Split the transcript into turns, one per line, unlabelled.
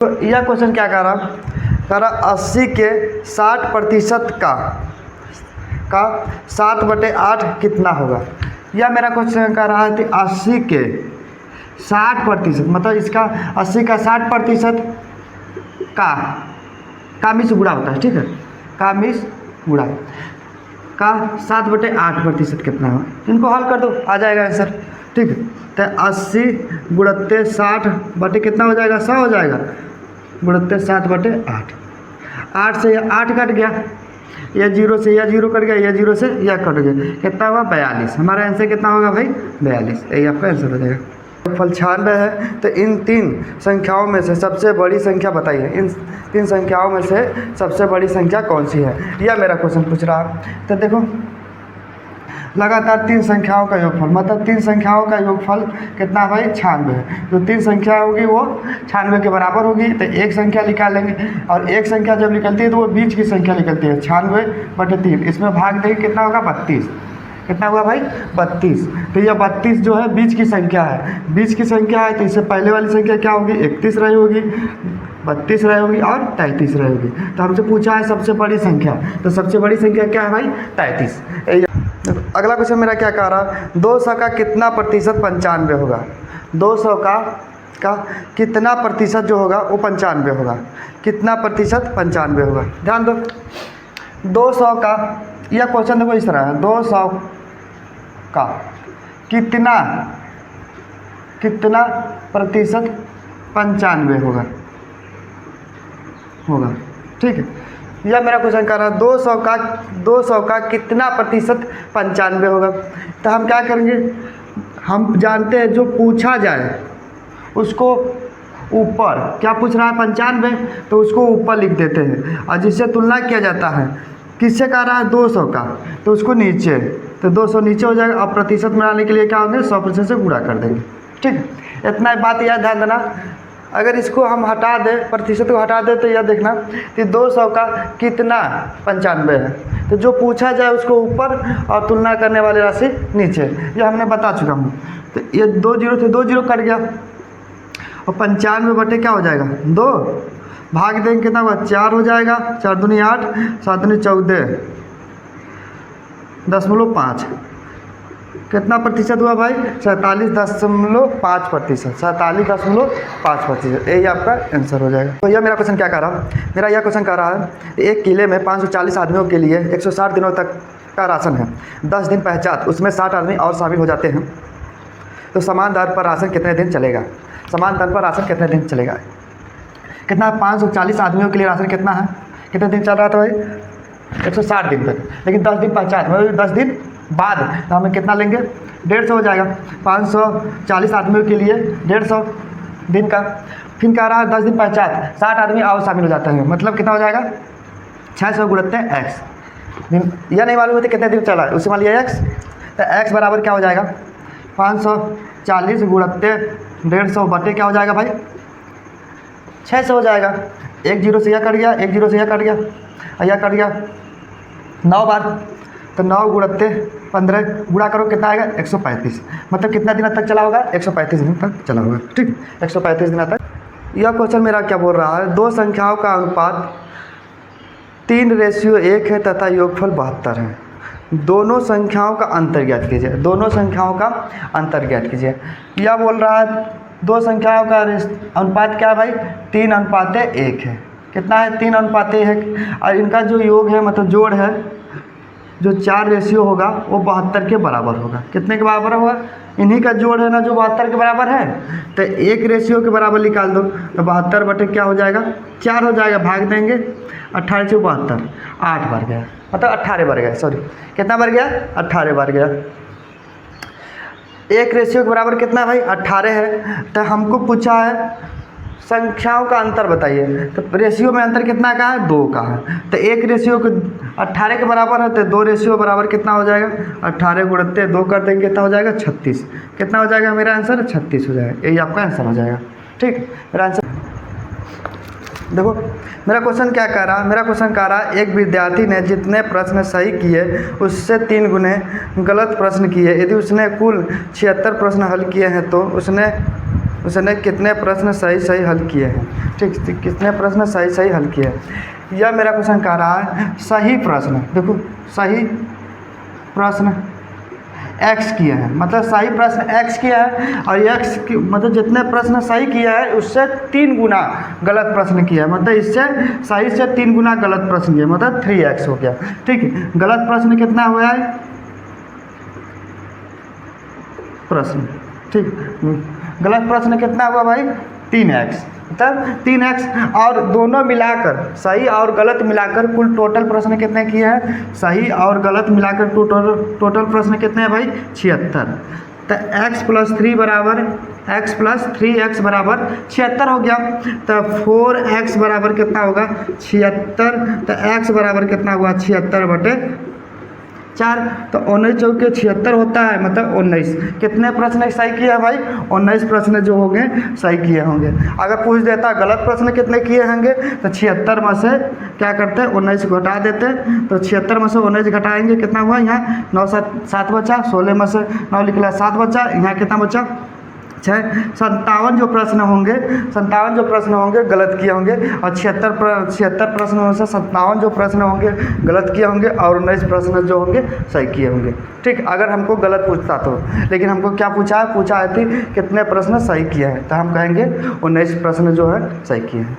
तो यह क्वेश्चन क्या कह रहा 80 के 60% का 7/8 कितना होगा। यह मेरा क्वेश्चन कह रहा है कि 80 के 60%, मतलब इसका 80 का 60% का मिस गुणा होता है, ठीक है, का मिस गुणा का 7/8% कितना हो। इनको हल कर दो, आ जाएगा आंसर, ठीक है। तो 80 गुणत्ते 60 बटे कितना हो जाएगा, 100 हो जाएगा, गुणत्ते 7/8। 8 से यह 8 कट गया, यह 0 से यह 0 कट गया, यह 0 से यह कट गया, कितना हुआ 42। हमारा आंसर कितना होगा भाई 42, यही आपका आंसर हो जाएगा। फल 96 है। तो इन 3 संख्याओं में से सबसे बड़ी संख्या बताइए, इन 3 संख्याओं में से सबसे बड़ी संख्या कौन सी है, यह मेरा क्वेश्चन पूछ रहा है। तो देखो लगातार 3 संख्याओं का योगफल, मतलब 3 संख्याओं का योगफल कितना भाई 96 है। जो 3 संख्या होगी वो 96 के बराबर होगी। तो एक संख्या निकालेंगे, और एक संख्या जब निकलती है तो वो बीच की संख्या निकलती है, 96/3। इसमें भाग देंगे कितना होगा 32, कितना हुआ भाई 32। तो यह 32 जो है बीच की संख्या है, बीच की संख्या है, तो इससे पहले वाली संख्या क्या होगी 31 रही होगी, 32 रही होगी और 33 रही होगी। तो हमसे पूछा है सबसे बड़ी संख्या, तो सबसे बड़ी संख्या क्या है भाई 33। अगला क्वेश्चन मेरा क्या कह रहा है 200 का कितना प्रतिशत 95 होगा। 200 का कितना प्रतिशत जो होगा वो 95 होगा, कितना प्रतिशत 95 होगा। ध्यान दो 200 का, यह क्वेश्चन देखो इस तरह है, 200 का कितना प्रतिशत 95 होगा, ठीक है। यह मेरा क्वेश्चन कर रहा है 200 का कितना प्रतिशत 95 होगा। तो हम क्या करेंगे, हम जानते हैं जो पूछा जाए उसको ऊपर, क्या पूछ रहा है 95, तो उसको ऊपर लिख देते हैं, और जिससे तुलना किया जाता है किससे कह रहा है 200 का, तो उसको नीचे, तो 200 नीचे हो जाएगा। और प्रतिशत बनाने के लिए क्या होंगे 100% से गुणा कर देंगे, ठीक है। इतना बात याद ध्यान देना। अगर इसको हम हटा दें, प्रतिशत को हटा दें, तो यह देखना कि 200 का कितना 95 है, तो जो पूछा जाए उसको ऊपर और तुलना करने वाली राशि नीचे, ये हमने बता चुका हूँ। तो ये 2 0 थे, 2 0 कट गया, और 95 बटे क्या हो जाएगा 2, भाग देंगे कितना हुआ 4 हो जाएगा, 4 दूनी 8, 7 दूनी 14, 0.5 कितना प्रतिशत हुआ भाई 47.5%, 47.5%, यही आपका आंसर हो जाएगा। तो यह मेरा क्वेश्चन क्या कह रहा है, मेरा यह क्वेश्चन कह रहा है एक किले में 540 आदमियों के लिए 160 दिनों तक का राशन है। 10 दिन पश्चात उसमें 60 आदमी और शामिल हो जाते हैं, तो समान दर पर राशन कितने दिन चलेगा, समान दर पर राशन कितने दिन चलेगा। कितना 540 आदमियों के लिए राशन कितना है, कितने दिन चल रहा था भाई 160 दिन तक, लेकिन 10 दिन पश्चात मतलब 10 दिन बाद, तो हमें कितना लेंगे 150 हो जाएगा। 540 आदमियों के लिए 150 दिन का। फिर कह रहा है 10 दिन पश्चात 60 आदमी और शामिल हो जाते हैं, मतलब कितना हो जाएगा 600 गुणत्ते x दिन। यह नहीं मालूम होती कितने दिन चला है, उससे मान लिया x, तो x बराबर क्या हो जाएगा 540 गुणत्ते 150 बटे क्या हो जाएगा भाई 600 हो जाएगा। 1 0 से यह कट गया, 1 0 से यह कट गया, और यह कट गया 9 बार, तो 9 गुणत्ते 15 गुणा करो कितना आएगा 135, मतलब कितना दिन तक चला होगा 135 दिन तक चला होगा, ठीक 135 दिन तक। यह क्वेश्चन मेरा क्या बोल रहा है 2 संख्याओं का अनुपात 3:1 है तथा योगफल 72 है। दोनों संख्याओं का अंतर ज्ञात कीजिए, दोनों संख्याओं का अंतर ज्ञात कीजिए। यह बोल रहा है 2 संख्याओं का अनुपात क्या है भाई 3:1 है, कितना है 3:1 है, और इनका जो योग है मतलब जोड़ है, जो 4 रेशियो होगा वो 72 के बराबर होगा। कितने के बराबर होगा, इन्हीं का जोड़ है ना जो 72 के बराबर है, तो 1 रेशियो के बराबर निकाल दो, तो 72 बटे क्या हो जाएगा 4 हो जाएगा, भाग देंगे 18 से 72, 8 बार गया, मतलब 18 बार गया, सॉरी कितना बार गया 18 बार गया। 1 रेशियो के बराबर कितना भाई 18 है, तो हमको पूछा है संख्याओं का अंतर बताइए, तो रेशियो में अंतर कितना का है 2 का है, तो 1 रेशियो को 18 के बराबर है, तो 2 रेशियो बराबर कितना हो जाएगा 18 गुणत्ते 2 कर देंगे कितना हो जाएगा 36, कितना हो जाएगा मेरा आंसर 36 हो जाएगा, यही आपका आंसर हो जाएगा, ठीक। मेरा आंसर देखो मेरा क्वेश्चन क्या कह रहा है, मेरा क्वेश्चन कह रहा है एक विद्यार्थी ने जितने प्रश्न सही किए उससे 3 गुने गलत प्रश्न किए। यदि उसने कुल 76 प्रश्न हल किए हैं तो क्वेश्चन है कितने प्रश्न सही सही हल किए हैं। ठीक, कितने प्रश्न सही सही हल किए हैं। यह मेरा क्वेश्चन कह रहा है सही प्रश्न, देखो सही प्रश्न एक्स किया है, मतलब सही प्रश्न एक्स किया है, और एक्स की मतलब जितने प्रश्न सही किया है उससे 3 गुना गलत प्रश्न किया है, मतलब इससे सही से 3 गुना गलत प्रश्न किया, मतलब 3x हो गया। ठीक है, गलत प्रश्न कितना हुआ है प्रश्न, ठीक, गलत प्रश्न कितना हुआ भाई 3x, मतलब 3x, और दोनों मिलाकर सही और गलत मिलाकर कुल टोटल प्रश्न कितने किए हैं, सही और गलत मिलाकर टोटल प्रश्न कितने हैं भाई 76। तो x + 3 बराबर x + 3x बराबर 76 हो गया। तो 4x बराबर कितना होगा 76, तो x बराबर कितना हुआ 76/4। तो 19 चौके 76 होता है, मतलब 19। कितने प्रश्न सही किए हैं भाई 19 प्रश्न जो होंगे सही किए होंगे। अगर पूछ देता गलत प्रश्न कितने किए होंगे तो 76 में से क्या करते हैं 19 घटा देते, तो 76 में से 19 घटाएंगे कितना हुआ यहाँ 9 7 बचा, 16 में से 9 निकला 7 बचा, यहाँ कितना बचा 6। 57 जो प्रश्न होंगे गलत किए होंगे, और 76 प्रश्न में से 57 जो प्रश्न होंगे गलत किए होंगे, और 19 प्रश्न जो होंगे सही किए होंगे। ठीक, अगर हमको गलत पूछता तो, लेकिन हमको क्या पूछा है थी कितने प्रश्न सही किए हैं, तो हम कहेंगे 19 प्रश्न जो है सही किए हैं।